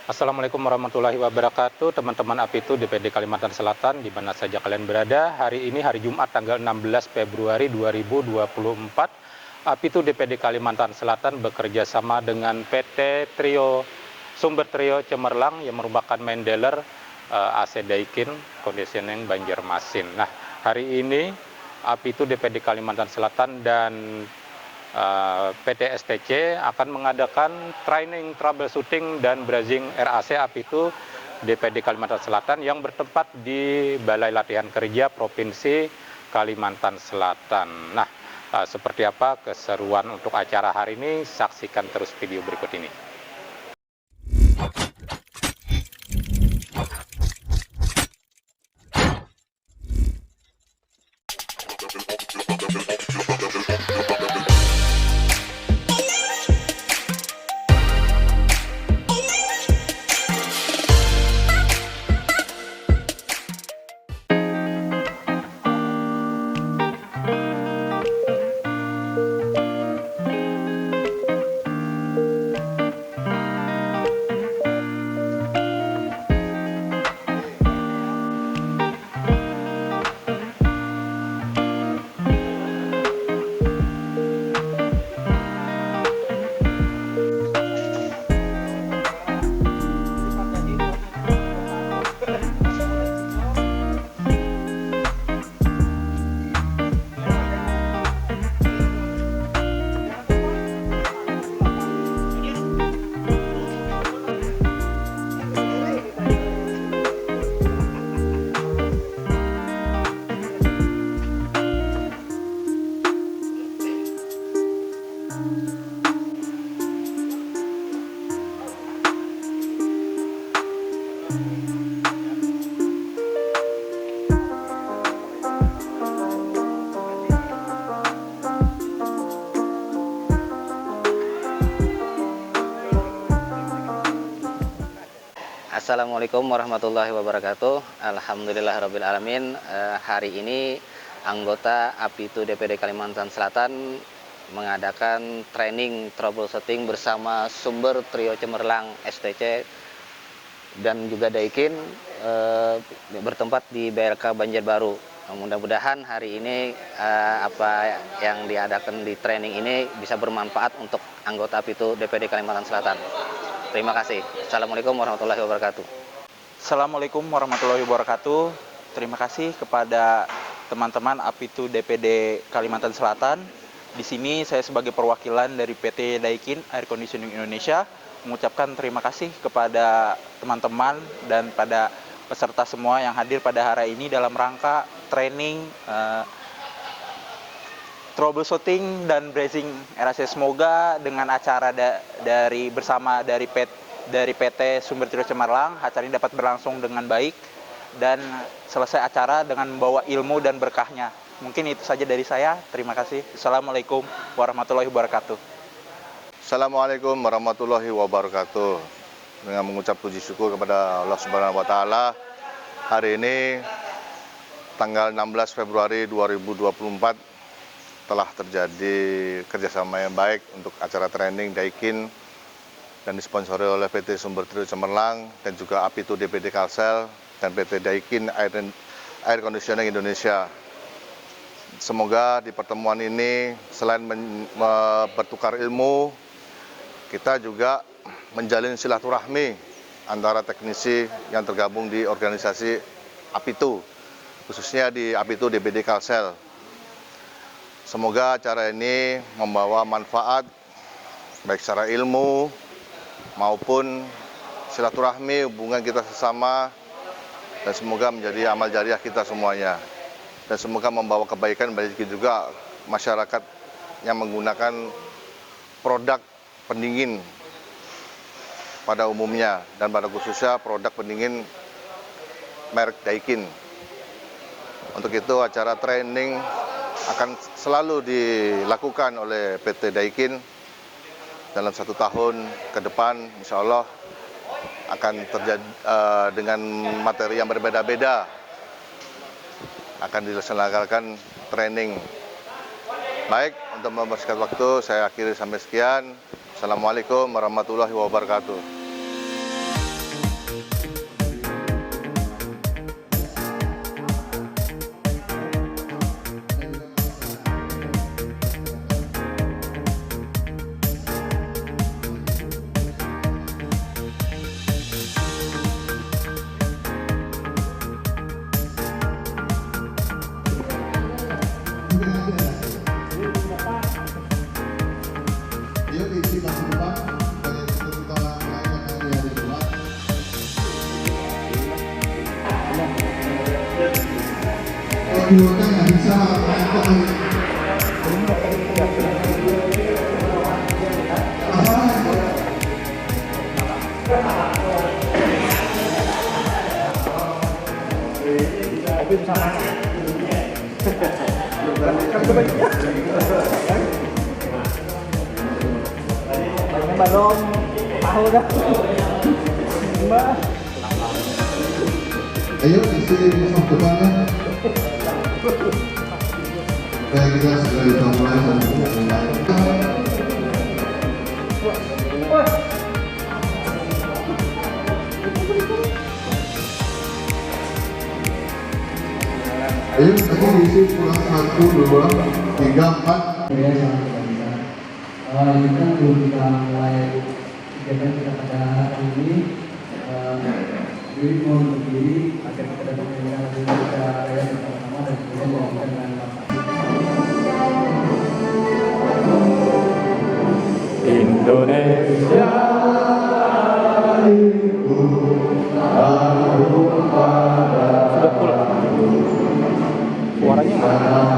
Assalamualaikum warahmatullahi wabarakatuh, teman-teman Apitu DPD Kalimantan Selatan, di mana saja kalian berada. Hari ini hari Jumat tanggal 16 Februari 2024, Apitu DPD Kalimantan Selatan bekerja sama dengan PT Sumber Trio Cemerlang yang merupakan main dealer AC Daikin Conditioning Banjarmasin. Nah, hari ini Apitu DPD Kalimantan Selatan dan PT STC akan mengadakan training troubleshooting dan brazing RAC Apitu DPD Kalimantan Selatan yang bertempat di Balai Latihan Kerja Provinsi Kalimantan Selatan. Nah, seperti apa keseruan untuk acara hari ini? Saksikan terus video berikut ini. Assalamualaikum warahmatullahi wabarakatuh. Alhamdulillahirabbil alamin. Hari ini anggota Apitu DPD Kalimantan Selatan mengadakan training troubleshooting bersama Sumber Trio Cemerlang STC dan juga Daikin bertempat di BLK Banjarbaru. Mudah-mudahan hari ini apa yang diadakan di training ini bisa bermanfaat untuk anggota Apitu DPD Kalimantan Selatan. Terima kasih. Assalamualaikum warahmatullahi wabarakatuh. Assalamualaikum warahmatullahi wabarakatuh. Terima kasih kepada teman-teman Apitu DPD Kalimantan Selatan. Di sini saya sebagai perwakilan dari PT Daikin Air Conditioning Indonesia mengucapkan terima kasih kepada teman-teman dan pada peserta semua yang hadir pada hari ini dalam rangka training troubleshooting dan brazing RAC. Semoga dengan acara dari PT Sumber Trio Cemerlang, acara ini dapat berlangsung dengan baik dan selesai acara dengan membawa ilmu dan berkahnya. Mungkin itu saja dari saya. Terima kasih. Assalamualaikum warahmatullahi wabarakatuh. Assalamualaikum warahmatullahi wabarakatuh. Dengan mengucap puji syukur kepada Allah Subhanahu wa taala, hari ini tanggal 16 Februari 2024 telah terjadi kerjasama yang baik untuk acara training Daikin dan disponsori oleh PT Sumber Trio Cemerlang dan juga Apitu DPD Kalsel dan PT Daikin Air Conditioning Indonesia. Semoga di pertemuan ini selain bertukar ilmu, kita juga menjalin silaturahmi antara teknisi yang tergabung di organisasi Apitu, khususnya di Apitu DPD Kalsel. Semoga acara ini membawa manfaat baik secara ilmu maupun silaturahmi hubungan kita sesama, dan semoga menjadi amal jariah kita semuanya, dan semoga membawa kebaikan bagi juga masyarakat yang menggunakan produk pendingin pada umumnya dan pada khususnya produk pendingin merek Daikin. Untuk itu acara training akan selalu dilakukan oleh PT Daikin dalam 1 tahun ke depan. Insya Allah akan terjadi dengan materi yang berbeda-beda, akan dilaksanakan training. Baik, untuk mempersingkat waktu saya akhiri sampai sekian. Assalamualaikum warahmatullahi wabarakatuh. pilotnya nggak bisa menonton. Ayo isi soft depannya. Supaya kita segera bisa mulai Ayo nanti diisi pulang 1, 2, 3, 4. Ya, ini kan belum kita mulai kegiatan kita pada hari ini. Jadi mohon berdiri agar kita dapat menyampaikan hasil kita raya bersama-sama dan kemudian dilanjutkan dengan Indonesia sudah pulang. Suaranya mana?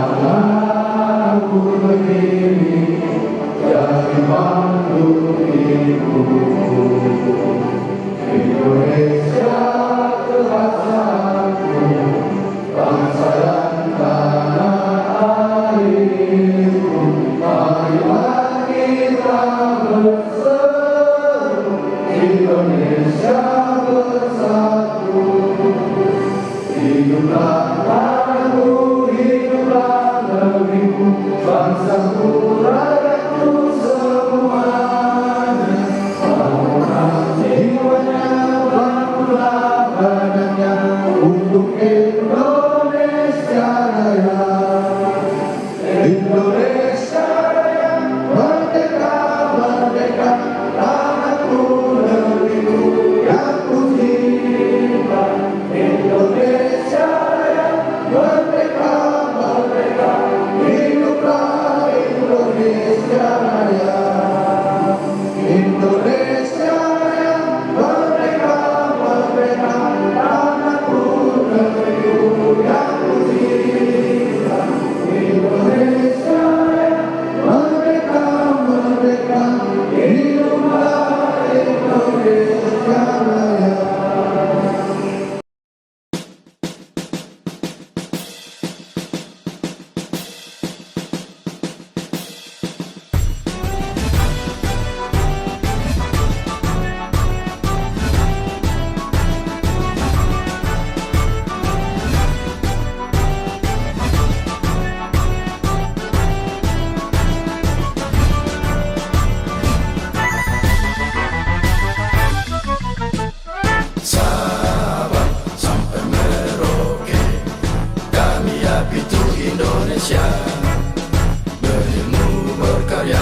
berilmu berkarya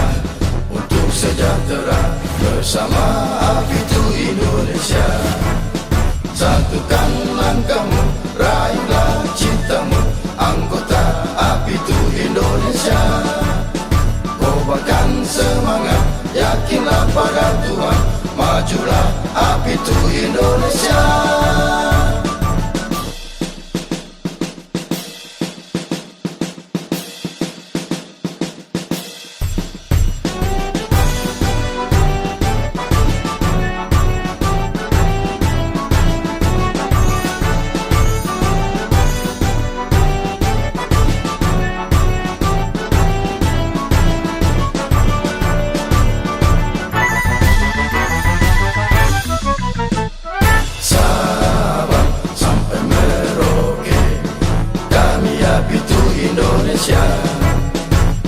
untuk sejahtera bersama Apitu Indonesia. Satukan langkahmu, raihlah citamu, anggota Apitu Indonesia. Kobarkan semangat, yakinlah pada Tuhan, majulah Apitu Indonesia.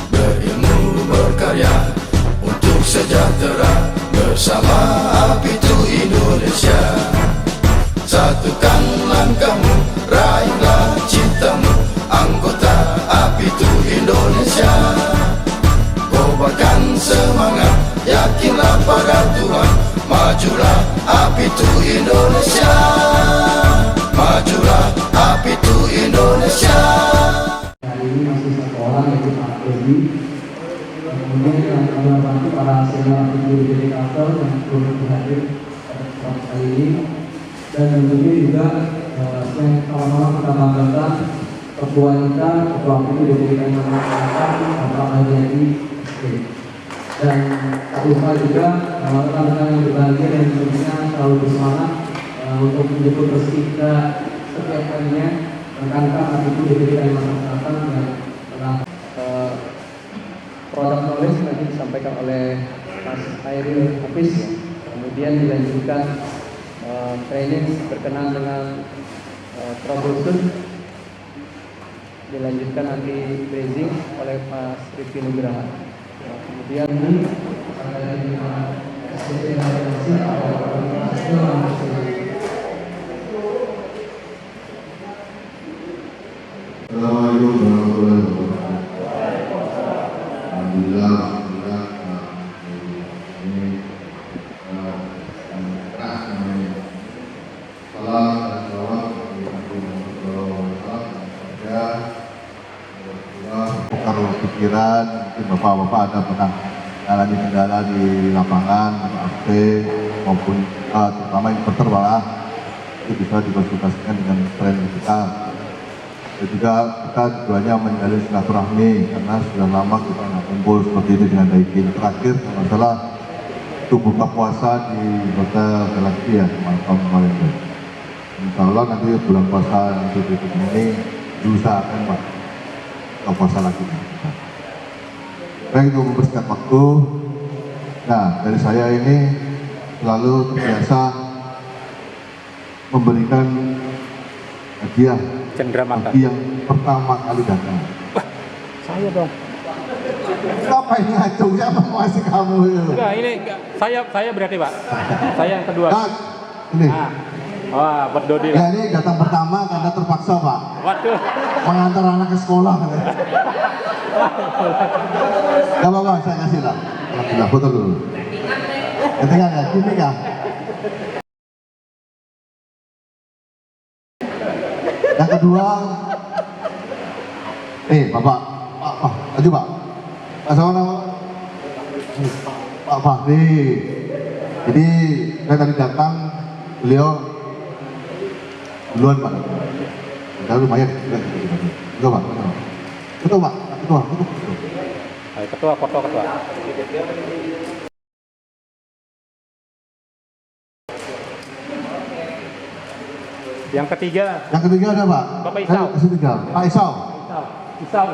Berilmu berkarya untuk sejahtera bersama Apitu Indonesia. Satukan langkahmu, raihlah citamu, anggota Apitu Indonesia. Kobarkan semangat, yakinlah pada Tuhan, majulah Apitu Indonesia. Majulah Apitu Indonesia. Hari ini masih satu orang yaitu Pak Dedi. Kemudian yang kami bantu para senior Apitu dedikator yang belum hadir pada kesempatan kali ini. Dan tentunya juga yang kawan-kawan kita banggakan ketua kita, ketua APITU DPD Kalimantan Selatan, Bapak Haryadi SD. Dan tak lupa juga rekan-rekan yang berbahagia dan tentunya selalu bersemangat untuk menjemput rezeki kita setiap harinya, rekan-rekan APITU DPD Kalimantan Selatan yang telah produk knowledge tadi disampaikan oleh Mas Khairil Hafiz, kemudian dilanjutkan training berkenaan dengan troubleshoot, dilanjutkan nanti grazing oleh Mas Rifki Nugraha. Kemudian ini Assalamualaikum warahmatullahi wabarakatuh. Alhamdulillah, ini keras namanya. Salam dan salawat kalau pikiran mungkin bapak-bapak ada pernah mengalami kendala di lapangan atau AFT maupun terutama inverter malah itu bisa dikonsultasikan dengan trainer kita. Dan juga kita tujuannya menjalin silaturahmi karena sudah lama kita nggak kumpul seperti ini dengan Daikin. Terakhir kalau salah itu buka puasa di Hotel Galaxy ya tahun kemarin. Insya Allah nanti bulan puasa nanti ini diusahakan Pak buka puasa lagi. Baik, untuk mempersingkat waktu, nah dari saya ini selalu terbiasa memberikan hadiah bagi yang pertama kali datang. Saya dong. Apa ini ngaco? Siapa masih kamu itu? Enggak, ini saya berarti Pak. Saya yang kedua. Nah, ini. Nah. Wah, buat Dodi. Ya, ini datang pertama karena terpaksa Pak. Waduh. Mengantar anak ke sekolah. Gak apa-apa, saya kasih lah. Alhamdulillah, foto dulu. Ketinggalan ya, gini ya. Yang kedua, Bapak, maju Pak. Sama nama Pak Fahri. Jadi saya tadi datang, beliau duluan Pak. Udah lumayan. Enggak Pak. Betul Pak. Ketua. Ayo, ketua. Yang ketiga ada Pak. Bapak Isau. Pak Isau. Isau.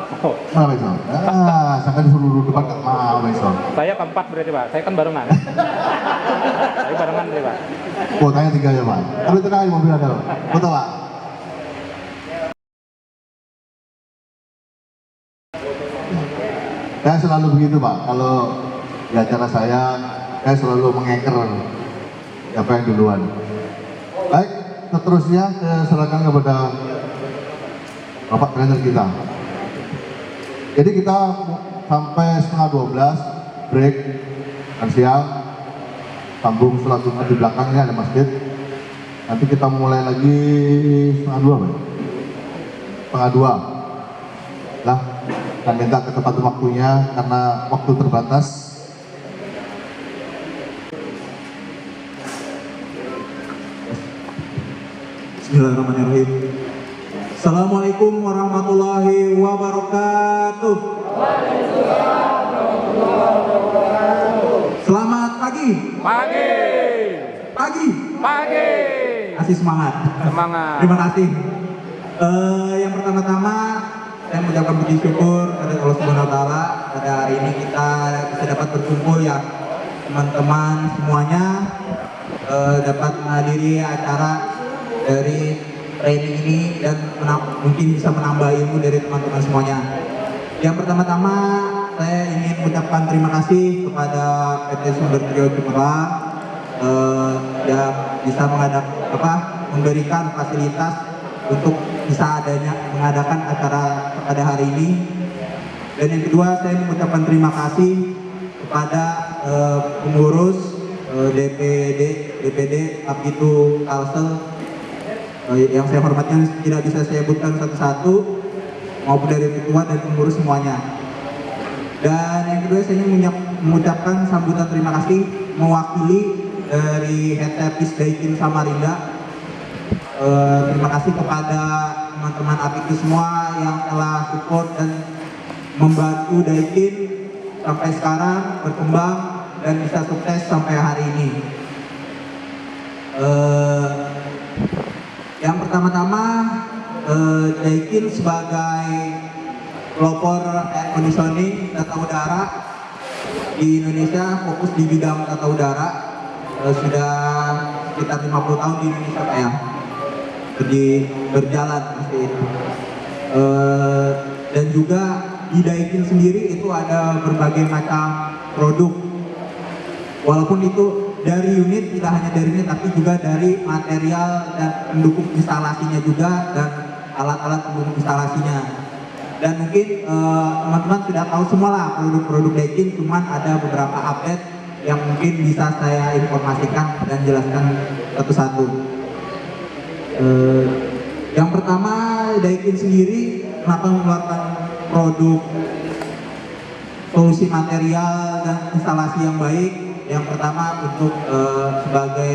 Mana Pak Isau? Saya disuruh depan Kak Pak Isau. Saya keempat berarti Pak. Saya kan barengan. Saya barengan berarti Pak. Kuotanya 3 ya Pak. Tapi tenang aja mobil ada Pak. Foto Pak. Saya selalu begitu Pak. Kalau di acara saya selalu mengeker siapa yang duluan. Baik, seterusnya saya serahkan kepada Bapak trainer kita. Jadi kita sampai setengah 12 break makan siang, sambung sholat Jumat di belakangnya ada masjid. Nanti kita mulai lagi setengah 2 Pak. Setengah 2 lah, dan minta ketepatan waktunya karena waktu terbatas. Bismillahirrahmanirrahim. Assalamualaikum warahmatullahi wabarakatuh. Selamat pagi. Pagi. Masih semangat. Terima kasih. Yang pertama-tama saya mengucapkan puji syukur kepada Allah Subhanahu wa taala pada hari ini kita bisa dapat berkumpul ya teman-teman semuanya dapat menghadiri acara dari training ini dan mungkin bisa menambah ilmu dari teman-teman semuanya. Yang pertama-tama saya ingin mengucapkan terima kasih kepada PT Sumber Trio Cemerlang yang bisa memberikan fasilitas untuk bisa mengadakan acara pada hari ini. Dan yang kedua saya mengucapkan terima kasih kepada pengurus DPD APITU Kalsel yang saya hormatkan tidak bisa saya sebutkan satu-satu maupun dari ketua dan pengurus semuanya. Dan yang kedua saya ingin mengucapkan sambutan terima kasih mewakili dari Head Service Daikin Samarinda Terima kasih kepada teman-teman Apitu semua yang telah support dan membantu Daikin sampai sekarang berkembang dan bisa sukses sampai hari ini. Yang pertama-tama, Daikin sebagai pelopor air conditioning tata udara di Indonesia, fokus di bidang tata udara, sudah sekitar 50 tahun di Indonesia Pak ya, berjalan seperti itu. Dan juga di Daikin sendiri itu ada berbagai macam produk, walaupun itu dari unit, tidak hanya dari unit tapi juga dari material dan pendukung instalasinya juga, dan alat-alat pendukung instalasinya. Dan mungkin teman-teman sudah tahu semua lah produk-produk Daikin, cuman ada beberapa update yang mungkin bisa saya informasikan dan jelaskan satu-satu. Yang pertama, Daikin sendiri kenapa mengeluarkan produk solusi material dan instalasi yang baik. Yang pertama untuk sebagai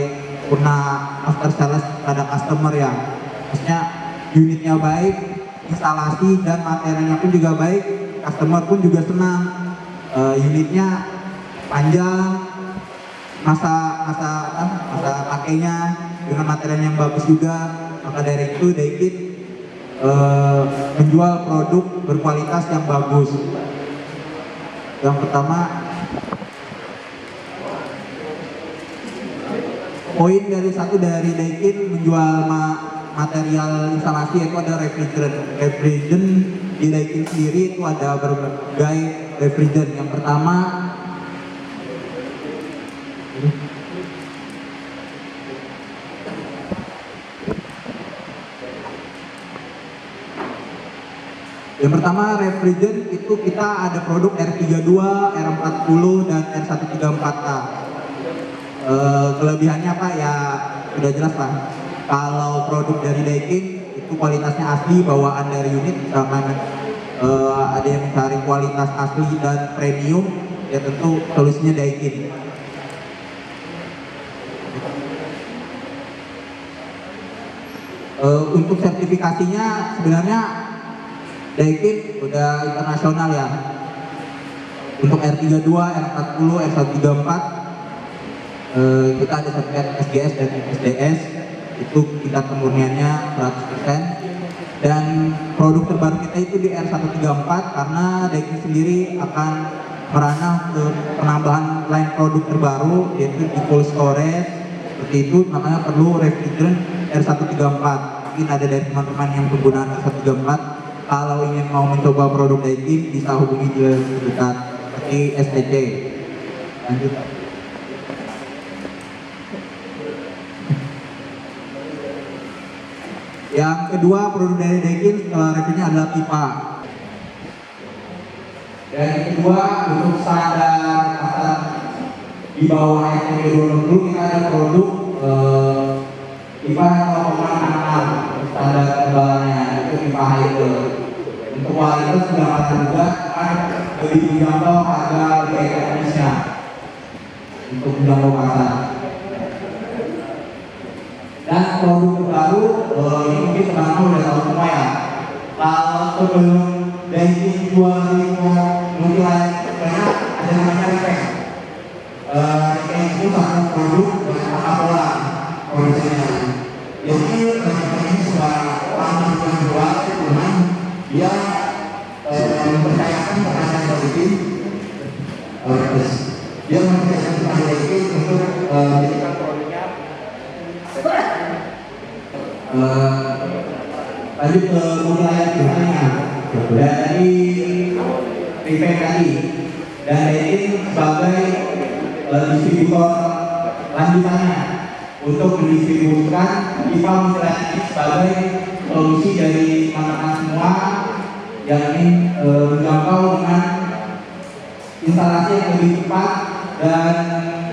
guna after sales pada customer ya, maksudnya unitnya baik, instalasi dan materialnya pun juga baik, customer pun juga senang. Unitnya panjang, masa pakainya dengan material yang bagus juga. Maka dari itu Daikin menjual produk berkualitas yang bagus. Yang pertama, poin dari Daikin menjual material instalasi itu ada refrigerant. Refrigerant di Daikin sendiri itu ada berbagai refrigerant. Yang pertama, refrigerant itu kita ada produk R32, R40 dan R134A. Kelebihannya Pak ya sudah jelas Pak. Kalau produk dari Daikin itu kualitasnya asli, bawaan dari unit. Misalkan ada yang mencari kualitas asli dan premium, ya tentu solusinya Daikin. Untuk sertifikasinya sebenarnya Daikin udah internasional ya. Untuk R32, R40, R134 kita ada sertifikat SGS dan SDS, itu tingkat kemurniannya 100%. Dan produk terbaru kita itu di R134 karena Daikin sendiri akan merana ke penambahan line produk terbaru yaitu di cold storage seperti itu, makanya perlu refrigerant R134. Mungkin ada dari teman-teman yang penggunaan R134, kalau ingin mau mencoba produk Daikin bisa hubungi dealer terdekat seperti STC. Lanjut. Yang kedua, produk dari Daikin setelah reviewnya adalah pipa. Dan yang kedua, untuk standar pasar di bawah STC 260 kita ada produk pipa yang 0,66 standar tebalannya, itu pipa Heidelberg. Untuk kualitas sudah ada juga, kan lebih dijangkau harga lebih ekonomisnya untuk menjangkau pasar. Dan produk baru ini mungkin teman-teman udah tahu semua ya. Kalau sebelum Daikin jual di multilayer karena ada namanya Ripeng. Ripeng itu satu produk dengan pola produksinya. Jadi ini sebuah orang yang jual, cuman dia mempercayakan kepada Daikin. Dia mempercayakan kepada Daikin untuk menjadikan produknya. Lanjut ke multilayer berikutnya dari Ripeng tadi, dan Daikin sebagai distributor lanjutannya untuk mendistribusikan pipa multilayer ini sebagai solusi dari teman-teman semua yang ingin menjangkau dengan instalasi yang lebih cepat dan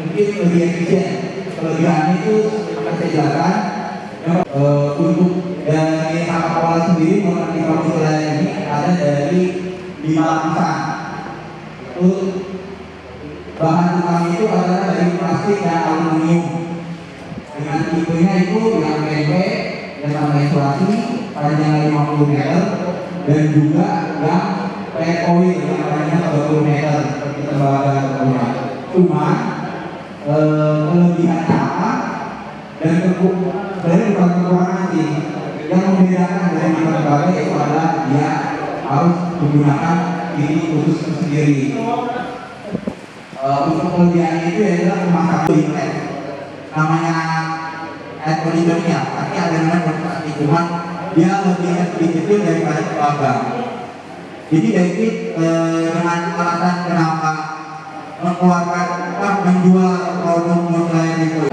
mungkin lebih efisien. Kelebihannya itu akan saya jelaskan. Untuk dari tata pola sendiri mengenai pipa multilayer ini ada dari 5 lapisan. Itu bahan utama itu adalah dari plastik dan aluminium. Dengan tipenya itu yang pendek, yang namanya isolasi panjang 50 meter dan juga yang POW yang panjangnya 30 meter seperti tembaga tentunya. Cuma kelebihannya apa dan kekurangan sih yang membedakan dari tembaga itu adalah dia harus menggunakan titik khusus sendiri. Untuk kelebihannya itu adalah pemasangan led. Namanya air polygonnya, tapi ada namanya cuman dia lebih kecil daripada tembaga. Jadi David dengan alasan kenapa mengeluarkan menjual produk multilayer itu.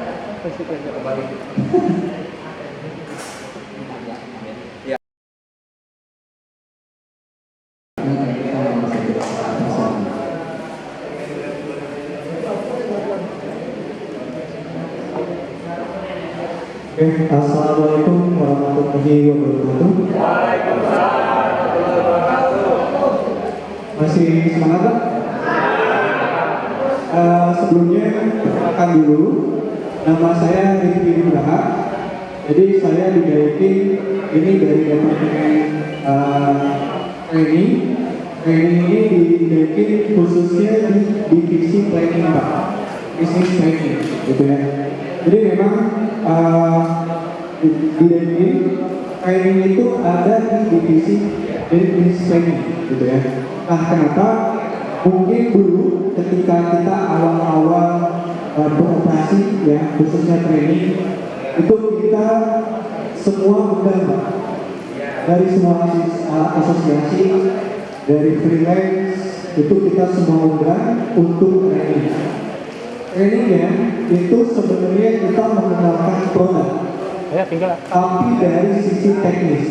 Assalamualaikum warahmatullahi wabarakatuh. Masih semangat Pak? Sebelumnya perkenalkan dulu, nama saya Rifki Nugraha. Jadi saya digaikin ini dari departemen training. Training ini digaikin khususnya di divisi planning Pak, business planning, gitu ya. Jadi memang di training itu ada di divisi business planning, gitu ya. Nah, kenapa? Mungkin dulu ketika kita awal-awal beroperasi, ya khususnya training, itu kita semua undang dari semua asosiasi, dari freelance, itu kita semua undang untuk training. Trainingnya itu sebenarnya kita mengenalkan produk, tapi dari sisi teknis,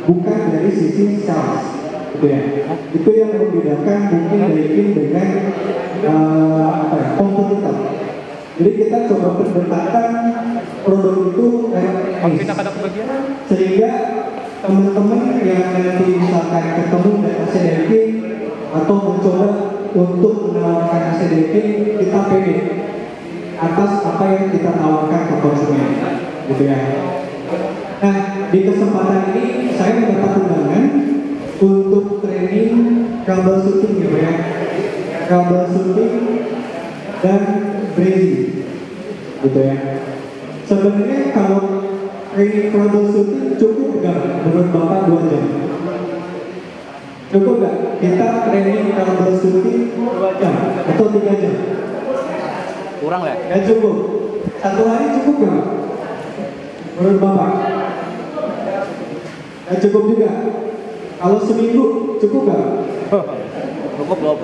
bukan dari sisi sales, gitu ya. Itu yang membedakan mungkin Daikin dengan kompetitor. Jadi kita coba berdekatan produk itu sehingga teman-teman yang nanti misalkan ketemu dengan Daikin atau mencoba untuk menawarkan Daikin, kita pede atas apa yang kita tawarkan ke konsumen, gitu ya. Nah, di kesempatan ini saya mendapat undangan untuk training troubleshooting, gitu ya, troubleshooting dan brazing, gitu ya. Sebenarnya kalau training troubleshooting cukup nggak menurut Bapak 2 jam? Cukup nggak kita training troubleshooting 2 jam atau 3 jam? Kurang lah. Nggak cukup. 1 hari cukup nggak menurut Bapak? Nggak cukup juga. Kalau seminggu cukup nggak? Cukup belum?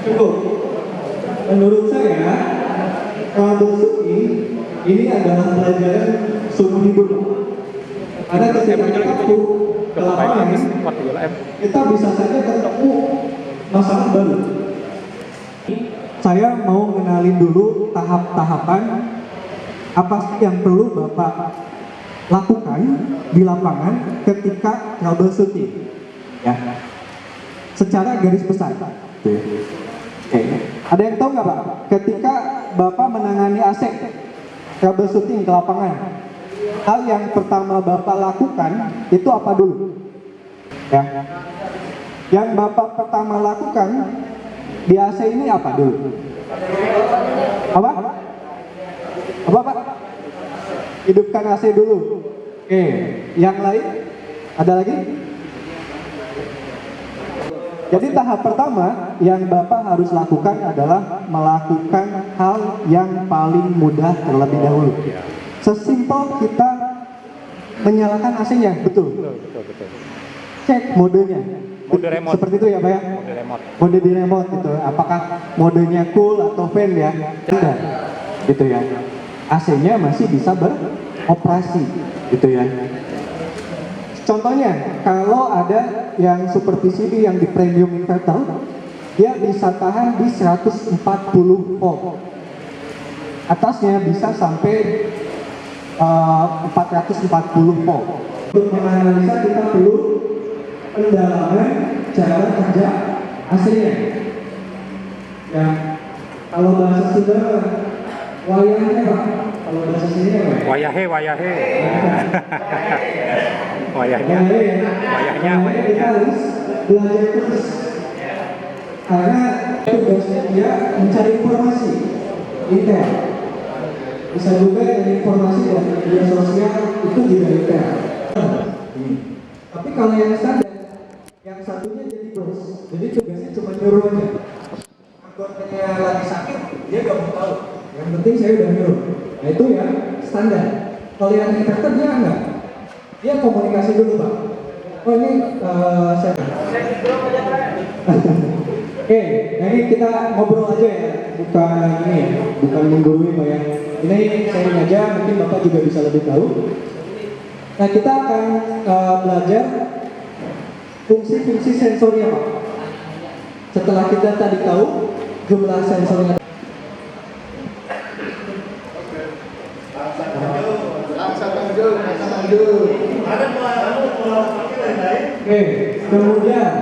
Cukup. Menurut saya troubleshooting ini adalah pelajaran seumur hidup. Karena ketika kita ke lapangan, kita bisa saja ketemu masalah baru. Saya mau mengenalin dulu tahap-tahapan apa sih yang perlu Bapak lakukan di lapangan ketika troubleshooting, ya. Secara garis besar. Oke. Ada yang tahu nggak Pak? Ketika Bapak menangani AC troubleshooting ke lapangan, hal yang pertama Bapak lakukan itu apa dulu? Ya. Yang Bapak pertama lakukan di AC ini apa dulu? Apa? Apa Pak? Hidupkan AC dulu. Oke. Yang lain? Ada lagi? Jadi tahap pertama yang Bapak harus lakukan adalah melakukan hal yang paling mudah terlebih dahulu. Sesimpel kita menyalakan AC-nya, betul? Betul. Cek modenya. Mode remote. Seperti itu ya Pak ya? Mode remote. Mode di remote gitu. Apakah modenya cool atau fan ya? Tidak. Gitu ya. AC-nya masih bisa beroperasi, gitu ya. Contohnya, kalau ada yang super PCB yang di premium inverter, dia bisa tahan di 140 volt. Atasnya bisa sampai 440 volt. Untuk menganalisa kita perlu pendalaman cara kerja AC-nya. Ya, kalau bahasa Sunda wayangnya Pak, kalau bahasa sini apa ya? Wayahe. Wayahnya. Makanya kita harus belajar terus. Karena tugasnya dia mencari informasi intel. Bisa juga dari informasi dari media sosial itu juga intel. Tapi kalau yang standar, yang satunya jadi bos. Jadi tugasnya cuma nyuruh aja. Anggotanya lagi sakit, dia gak mau tahu. Yang penting saya udah nyuruh. Nah itu ya standar. Kalau yang intelektual dia enggak. Dia komunikasi dulu, Pak. Oh ini saya. Oke, nah ini kita ngobrol aja ya, bukan menggurui Pak ya. Ini sharing aja, mungkin Bapak juga bisa lebih tahu. Nah kita akan belajar fungsi-fungsi sensornya Pak. Setelah kita tadi tahu jumlah sensornya. Oke, kemudian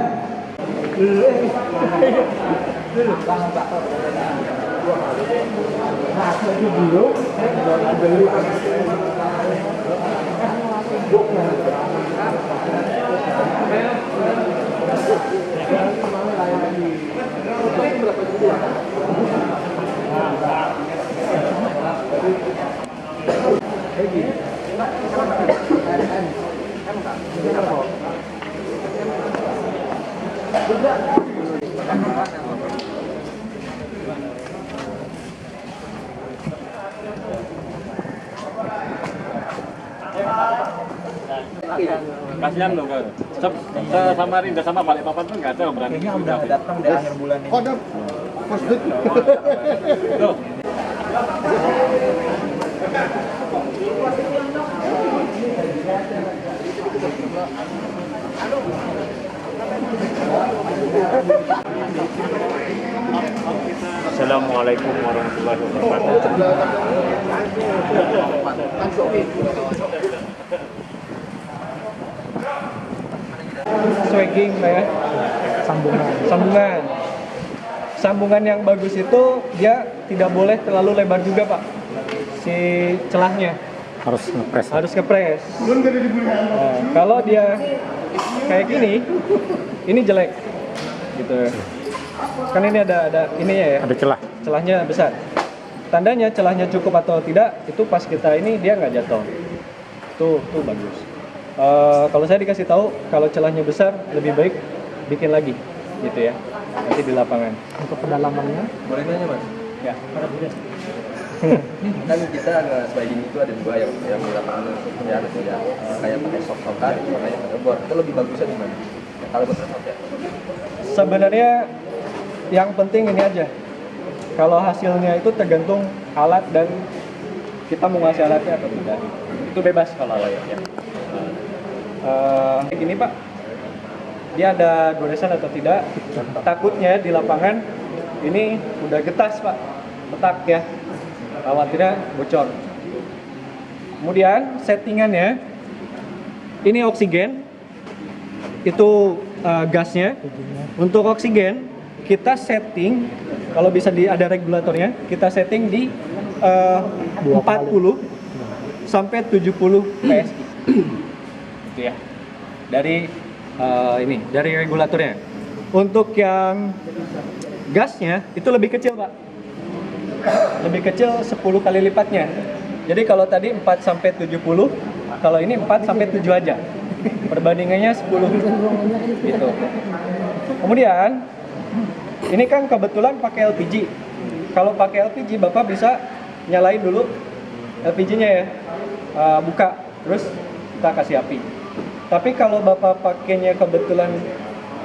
kasihan loh kan. Samarinda sama Balikpapan pun nggak ada berani. Kayaknya udah datang di akhir bulan ini. Ada positif. Loh. Assalamualaikum warahmatullahi wabarakatuh. swagging Pak ya. Sambungan yang bagus itu dia tidak boleh terlalu lebar juga Pak. Si celahnya harus ngepres. Nah, kalau dia kayak gini, ini jelek gitu. Kan ini ada ininya ya. Ada celah. Celahnya besar. Tandanya celahnya cukup atau tidak itu pas kita ini dia nggak jatuh. Tuh bagus. Kalau saya dikasih tahu kalau celahnya besar lebih baik bikin lagi gitu ya. Nanti di lapangan. Untuk kedalamannya Boleh nanya Mas? ya. Kan kita swagging itu ada dua yang di lapangan ya ada ya kayak pakai sok-sokan, kayak pakai board. Itu lebih bagusnya di mana? Kalau buat ya. Sebenarnya yang penting ini aja. Kalau hasilnya itu tergantung alat dan kita mau ngasih alatnya atau tidak. Itu bebas kalau alat ya. Kayak gini Pak, dia ada goresan atau tidak? Takutnya di lapangan ini udah getas Pak, petak ya. Khawatirnya bocor. Kemudian settingannya, ini oksigen, itu gasnya. Untuk oksigen kita setting, kalau bisa ada regulatornya, kita setting di 40 sampai 70 PSI. Gitu ya. Dari dari regulatornya. Untuk yang gasnya itu lebih kecil, Pak. Lebih kecil 10 kali lipatnya. Jadi kalau tadi 4 sampai 70, kalau ini 4 sampai 7 aja. Perbandingannya 10 gitu. Kemudian ini kan kebetulan pakai LPG. Kalau pakai LPG Bapak bisa nyalain dulu LPG-nya ya. Buka terus kita kasih api. Tapi kalau Bapak pakainya kebetulan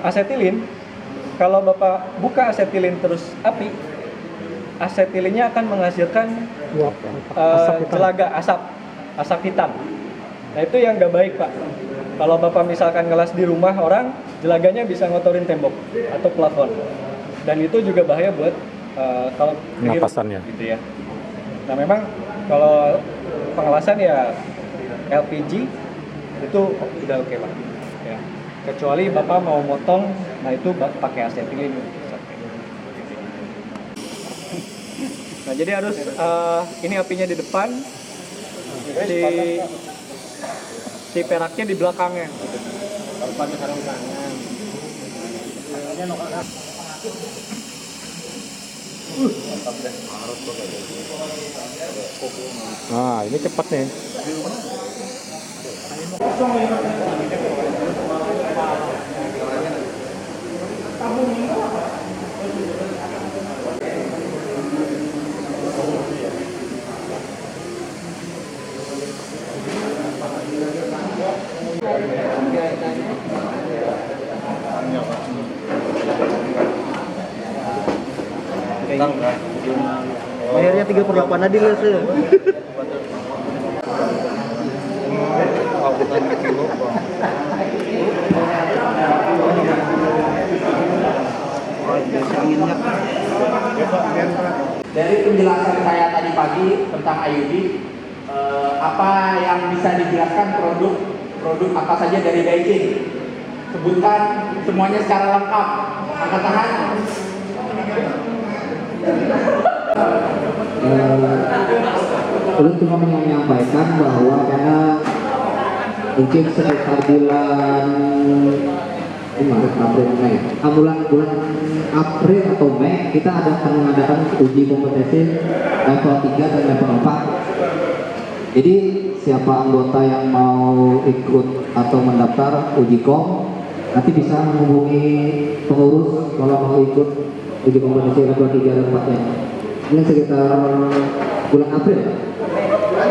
asetilin, kalau Bapak buka asetilin terus api, asetilinnya akan menghasilkan celaga, asap hitam. Nah itu yang nggak baik Pak. Kalau Bapak misalkan ngelas di rumah orang, jelaganya bisa ngotorin tembok atau plafon. Dan itu juga bahaya buat kalau Napasannya. gitu ya. Nah memang kalau pengelasan ya LPG itu udah oke Pak. Ya. Kecuali Bapak mau motong, nah itu pakai asetilin. Nah jadi harus ini apinya di depan, si peraknya di belakangnya. Nah, ini cepat nih. Bayarnya 3/8 adil ya sih. Dari penjelasan saya tadi pagi tentang IUD, apa yang bisa dijelaskan produk apa saja dari Daikin? Sebutkan semuanya secara lengkap. Angkat tangan. Belum cuma menyampaikan bahwa karena mungkin sekitar bulan Maret, April, Mei, bulan April atau Mei kita akan mengadakan uji kompetensi level 3 dan level 4. Jadi siapa anggota yang mau ikut atau mendaftar uji kom nanti bisa menghubungi pengurus kalau mau ikut uji kompetensi level 3 dan 4 nya. Ini sekitar bulan April,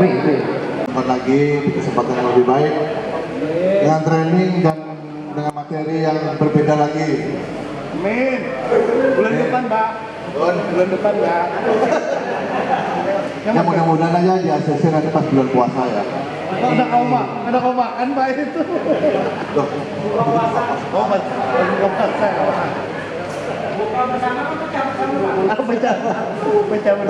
Mei. Dapat lagi di kesempatan yang lebih baik dengan training dan dengan materi yang berbeda lagi. Amin. Bulan depan, Mbak. Bulan depan, Mbak. Ya mudah-mudahan aja di ACC nanti pas bulan puasa ya. Ada koma kan Mbak itu. Loh.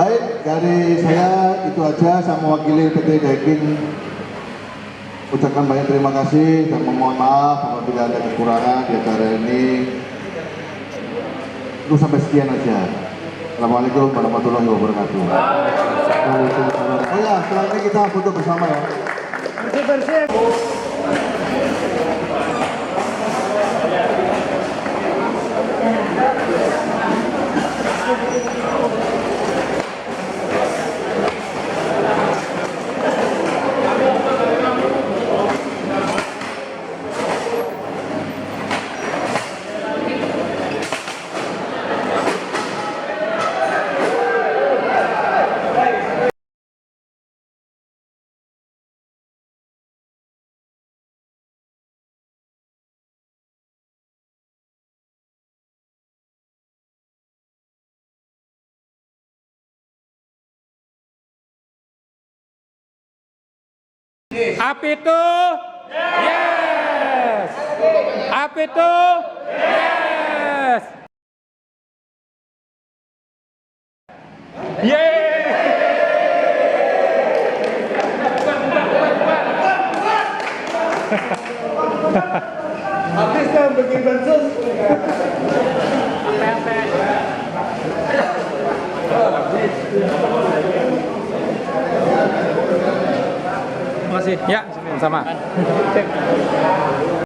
Baik, dari saya itu aja. Saya mewakili PT Daikin ucapkan banyak terima kasih dan memohon maaf apabila ada kekurangan di acara ini. Itu sampai sekian aja. Assalamualaikum warahmatullahi wabarakatuh. Oh ya, setelah ini kita foto bersama ya. Bersih. Apa itu? Yes. Apa itu? Yes. Yeay. Habis kan bikin bansos. Terima kasih. Ya, sama.